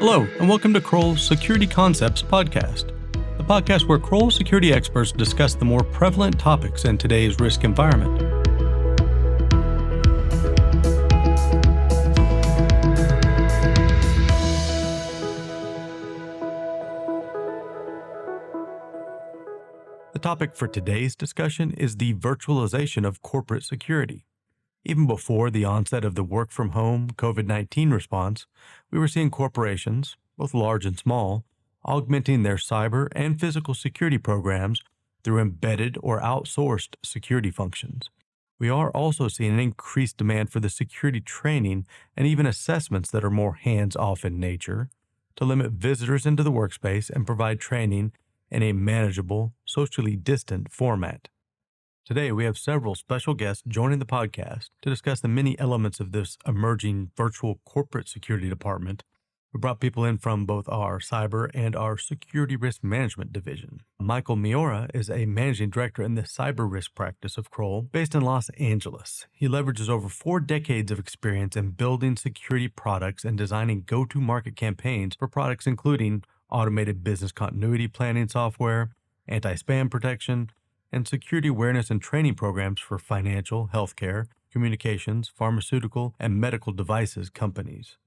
Hello, and welcome to Kroll's Security Concepts podcast, the podcast where Kroll security experts discuss the more prevalent topics in today's risk environment. The topic for today's discussion is the virtualization of corporate security. Even before the onset of the work-from-home COVID-19 response, we were seeing corporations, both large and small, augmenting their cyber and physical security programs through embedded or outsourced security functions. We are also seeing an increased demand for the security training and even assessments that are more hands-off in nature to limit visitors into the workspace and provide training in a manageable, socially distant format. Today, we have several special guests joining the podcast to discuss the many elements of this emerging virtual corporate security department. We brought people in from both our cyber and our security risk management division. Michael Miora is a managing director in the cyber risk practice of Kroll, based in Los Angeles. He leverages over 4 decades of experience in building security products and designing go-to-market campaigns for products including automated business continuity planning software, anti-spam protection, and security awareness and training programs for financial, healthcare, communications, pharmaceutical, and medical devices companies.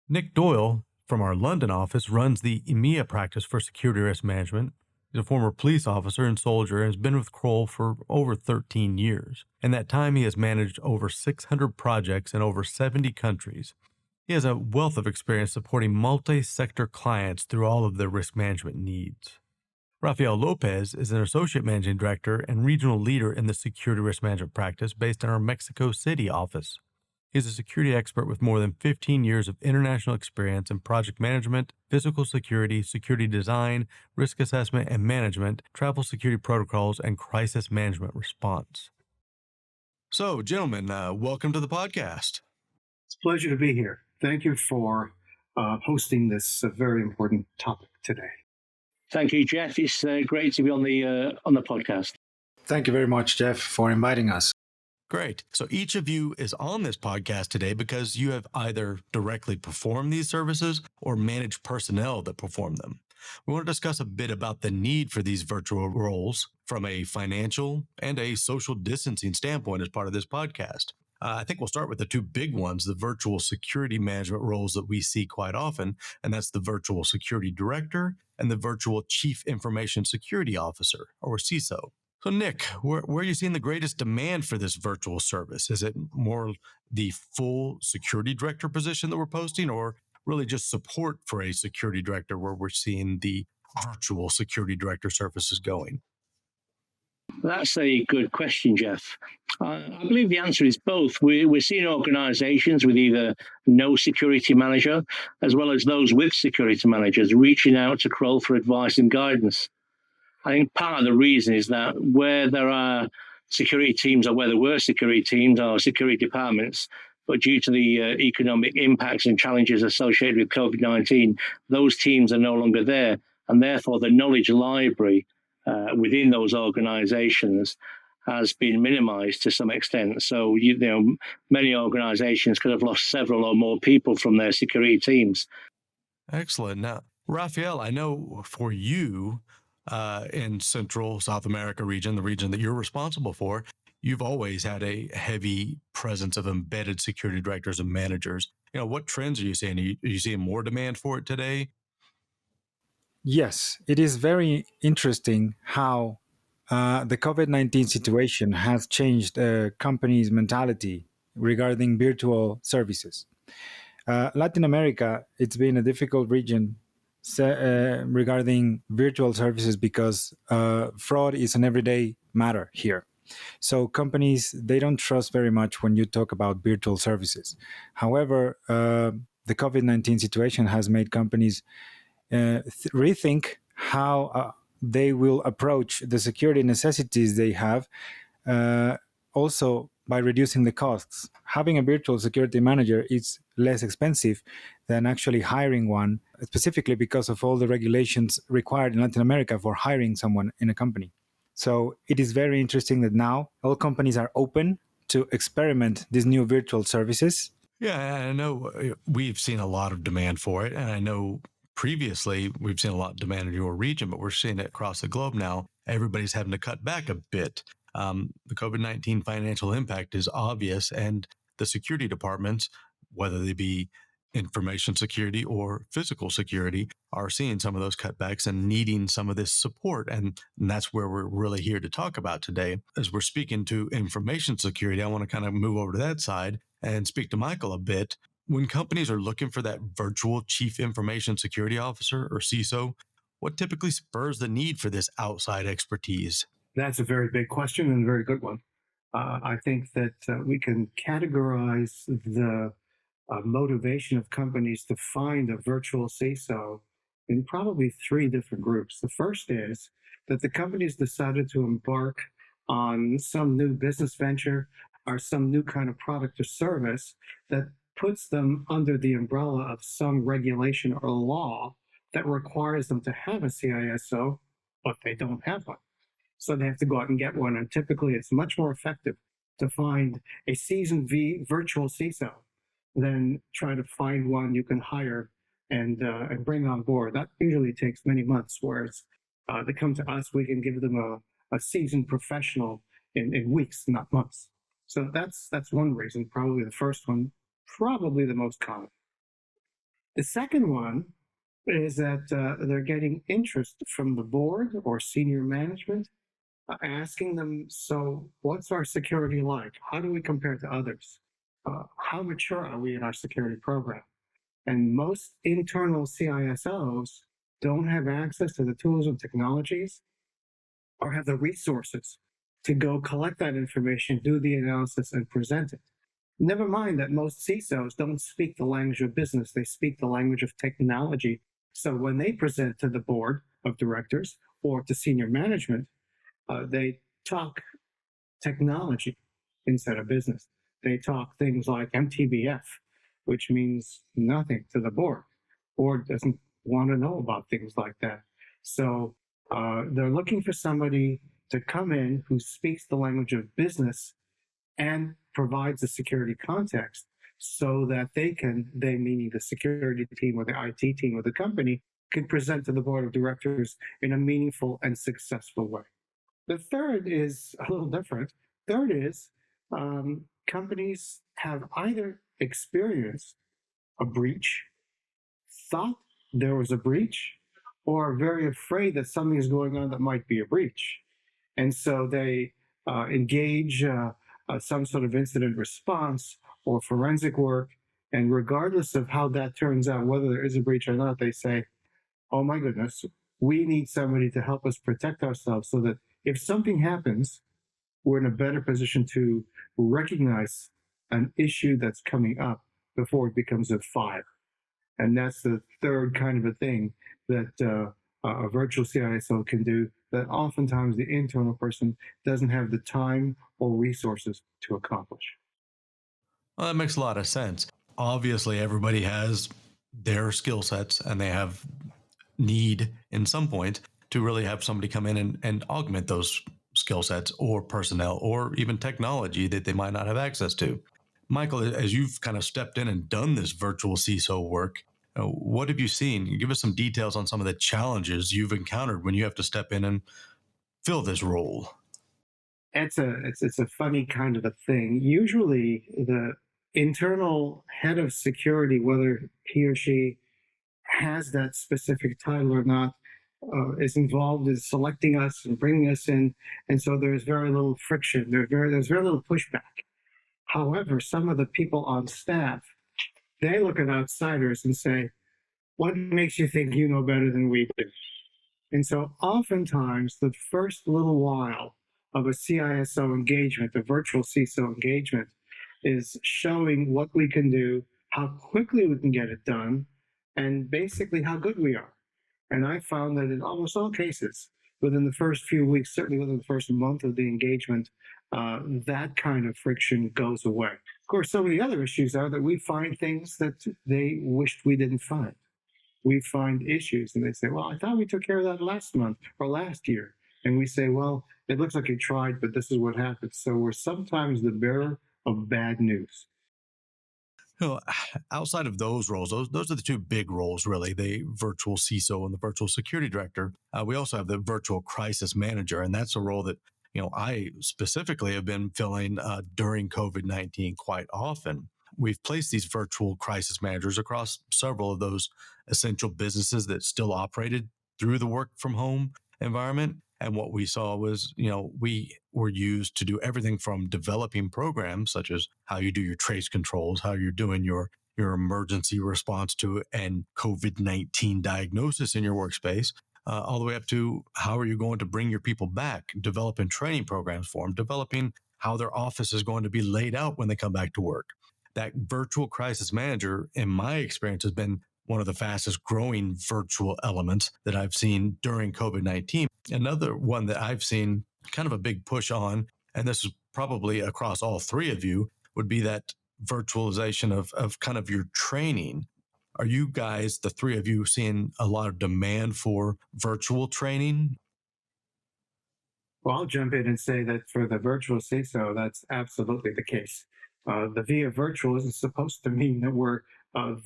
Nick Doyle, from our London office, runs the EMEA practice for security risk management. He's a former police officer and soldier and has been with Kroll for over 13 years. In that time, he has managed over 600 projects in over 70 countries. He has a wealth of experience supporting multi-sector clients through all of their risk management needs. Rafael Lopez is an associate managing director and regional leader in the security risk management practice based in our Mexico City office. He's a security expert with more than 15 years of international experience in project management, physical security, security design, risk assessment and management, travel security protocols, and crisis management response. So, gentlemen, welcome to the podcast. It's a pleasure to be here. Thank you for hosting this very important topic today. Thank you, Jeff. It's great to be on the podcast. Thank you very much, Jeff, for inviting us. Great. So each of you is on this podcast today because you have either directly performed these services or managed personnel that perform them. We want to discuss a bit about the need for these virtual roles from a financial and a social distancing standpoint as part of this podcast. I think we'll start with the 2 big ones, the virtual security management roles that we see quite often, and that's the virtual security director and the virtual chief information security officer, or CISO. So Nick, where are you seeing the greatest demand for this virtual service? Is it more the full security director position that we're posting, or really just support for a security director where we're seeing the virtual security director services going? That's a good question, Jeff. I believe the answer is both. We're seeing organizations with either no security manager, as well as those with security managers reaching out to Kroll for advice and guidance. I think part of the reason is that where there are security teams, or where there were security teams or security departments, but due to the economic impacts and challenges associated with COVID-19, those teams are no longer there. And therefore, the knowledge library within those organizations has been minimized to some extent. So, many organizations could have lost several or more people from their security teams. Excellent. Now, Rafael, I know for you in Central South America region, the region that you're responsible for, you've always had a heavy presence of embedded security directors and managers. What trends are you seeing? Are you seeing more demand for it today? Yes, it is very interesting how the COVID-19 situation has changed a company's mentality regarding virtual services. Latin America, it's been a difficult region regarding virtual services because fraud is an everyday matter here. So companies, they don't trust very much when you talk about virtual services. However, the COVID-19 situation has made companies rethink how they will approach the security necessities they have, also by reducing the costs. Having a virtual security manager is less expensive than actually hiring one, specifically because of all the regulations required in Latin America for hiring someone in a company. So it is very interesting that now all companies are open to experiment these new virtual services. Yeah, I know we've seen a lot of demand for it. And I know previously we've seen a lot of demand in your region, but we're seeing it across the globe now. Everybody's having to cut back a bit. The COVID-19 financial impact is obvious, and the security departments, whether they be information security or physical security, are seeing some of those cutbacks and needing some of this support. And that's where we're really here to talk about today. As we're speaking to information security, I want to kind of move over to that side and speak to Michael a bit. When companies are looking for that virtual chief information security officer or CISO, what typically spurs the need for this outside expertise? That's a very big question and a very good one. I think that we can categorize the motivation of companies to find a virtual CISO in probably three different groups. The first is that the companies decided to embark on some new business venture or some new kind of product or service that puts them under the umbrella of some regulation or law that requires them to have a CISO, but they don't have one. So they have to go out and get one. And typically, it's much more effective to find a seasoned virtual CISO than try to find one you can hire and bring on board. That usually takes many months. Whereas they come to us, we can give them a seasoned professional in weeks, not months. So that's one reason. Probably the first one, probably the most common. The second one is that they're getting interest from the board or senior management asking them, so what's our security like? How do we compare to others? How mature are we in our security program? And most internal CISOs don't have access to the tools and technologies or have the resources to go collect that information, do the analysis, and present it. Never mind that most CISOs don't speak the language of business, they speak the language of technology. So when they present to the board of directors or to senior management, they talk technology instead of business. They talk things like MTBF, which means nothing to the board. Board doesn't want to know about things like that. So they're looking for somebody to come in who speaks the language of business and provides a security context so that they meaning the security team or the IT team or the company, can present to the board of directors in a meaningful and successful way. The third is a little different. Third is companies have either experienced a breach, thought there was a breach, or are very afraid that something is going on that might be a breach. And so they engage some sort of incident response or forensic work. And regardless of how that turns out, whether there is a breach or not, they say, oh my goodness, we need somebody to help us protect ourselves so that if something happens, we're in a better position to recognize an issue that's coming up before it becomes a fire. And that's the third kind of a thing that a virtual CISO can do that oftentimes the internal person doesn't have the time or resources to accomplish. Well, that makes a lot of sense. Obviously, everybody has their skill sets and they have need in some point to really have somebody come in and augment those skill sets or personnel or even technology that they might not have access to. Michael, as you've kind of stepped in and done this virtual CISO work, what have you seen? Give us some details on some of the challenges you've encountered when you have to step in and fill this role. It's a funny kind of a thing. Usually, the internal head of security, whether he or she has that specific title or not, is involved in selecting us and bringing us in, and so there's very little friction. There's very little pushback. However, some of the people on staff, they look at outsiders and say, "What makes you think you know better than we do?" And so, oftentimes, the first little while of a CISO engagement, a virtual CISO engagement, is showing what we can do, how quickly we can get it done, and basically how good we are. And I found that in almost all cases, within the first few weeks, certainly within the first month of the engagement, that kind of friction goes away. Of course, some of the other issues are that we find things that they wished we didn't find. We find issues and they say, well, I thought we took care of that last month or last year. And we say, well, it looks like you tried, but this is what happened. So we're sometimes the bearer of bad news. You know, outside of those roles, those are the two big roles, really, the virtual CISO and the virtual security director. We also have the virtual crisis manager, and that's a role that, I specifically have been filling during COVID-19 quite often. We've placed these virtual crisis managers across several of those essential businesses that still operated through the work from home environment. And what we saw was, we were used to do everything from developing programs such as how you do your trace controls, how you're doing your emergency response to and COVID-19 diagnosis in your workspace, all the way up to how are you going to bring your people back, developing training programs for them, developing how their office is going to be laid out when they come back to work. That virtual crisis manager, in my experience, has been one of the fastest growing virtual elements that I've seen during COVID-19. Another one that I've seen kind of a big push on, and this is probably across all three of you, would be that virtualization of kind of your training. Are you guys, the three of you, seeing a lot of demand for virtual training? Well, I'll jump in and say that for the virtual CISO, that's absolutely the case. The via virtual isn't supposed to mean that we're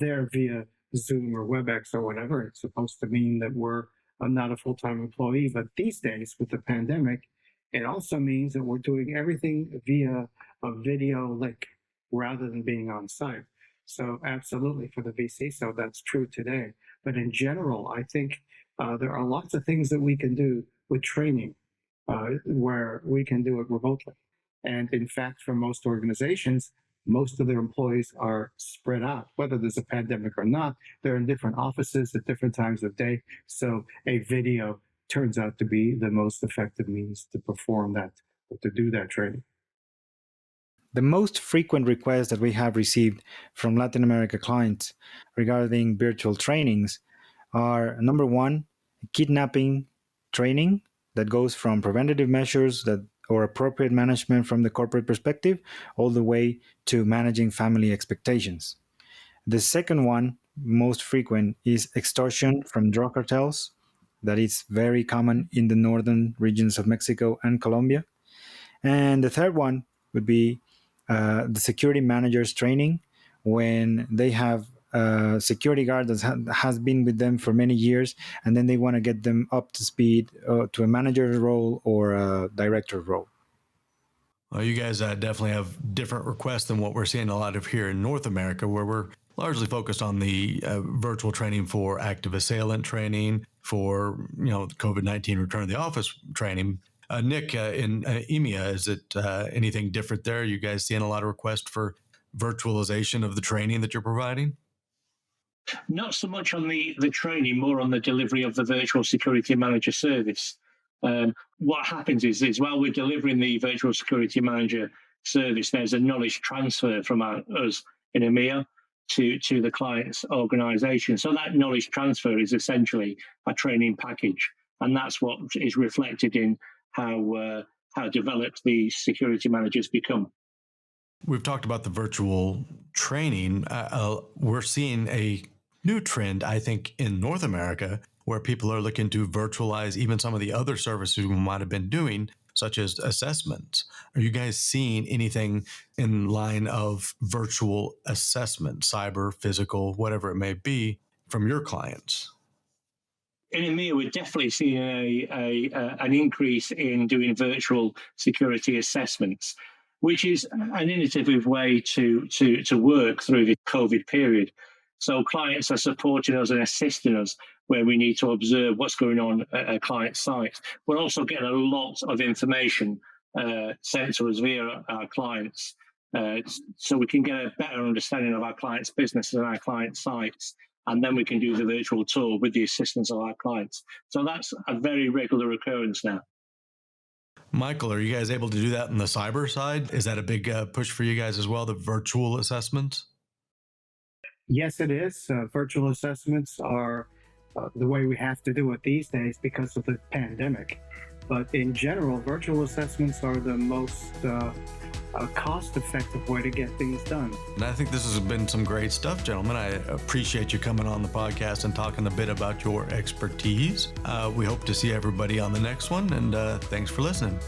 there via Zoom or WebEx or whatever. It's supposed to mean that we're not a full-time employee. But these days, with the pandemic, it also means that we're doing everything via a video link rather than being on site. So absolutely for the VC, so that's true today. But in general, I think there are lots of things that we can do with training where we can do it remotely. And in fact, for most organizations, most of their employees are spread out, whether there's a pandemic or not. They're in different offices at different times of day. So a video turns out to be the most effective means to perform that, to do that training. The most frequent requests that we have received from Latin America clients regarding virtual trainings are, number one, kidnapping training that goes from preventative measures or appropriate management from the corporate perspective all the way to managing family expectations. The second one, most frequent, is extortion from drug cartels. That is very common in the northern regions of Mexico and Colombia. And the third one would be the security managers training, when they have a security guard that has been with them for many years, and then they want to get them up to speed to a manager role or a director role. Well, you guys definitely have different requests than what we're seeing a lot of here in North America, where we're largely focused on the virtual training for active assailant training, for COVID-19 return to the office training. Nick, in EMEA, is it anything different there? You guys seeing a lot of requests for virtualization of the training that you're providing? Not so much on the training, more on the delivery of the virtual security manager service. What happens is while we're delivering the virtual security manager service, there's a knowledge transfer from us in EMEA to the client's organization. So that knowledge transfer is essentially a training package. And that's what is reflected in how developed the security managers become. We've talked about the virtual training. We're seeing a new trend, I think, in North America, where people are looking to virtualize even some of the other services we might have been doing, such as assessments. Are you guys seeing anything in line of virtual assessment, cyber, physical, whatever it may be, from your clients? In EMEA, we're definitely seeing an increase in doing virtual security assessments, which is an innovative way to work through the COVID period. So clients are supporting us and assisting us where we need to observe what's going on at a client site. We're also getting a lot of information sent to us via our clients, so we can get a better understanding of our clients' businesses and our client sites. And then we can do the virtual tour with the assistance of our clients. So that's a very regular occurrence now. Michael, are you guys able to do that on the cyber side? Is that a big push for you guys as well, the virtual assessments? Yes, it is. Virtual assessments are the way we have to do it these days because of the pandemic. But in general, virtual assessments are the most cost-effective way to get things done. And I think this has been some great stuff, gentlemen. I appreciate you coming on the podcast and talking a bit about your expertise. We hope to see everybody on the next one, and thanks for listening.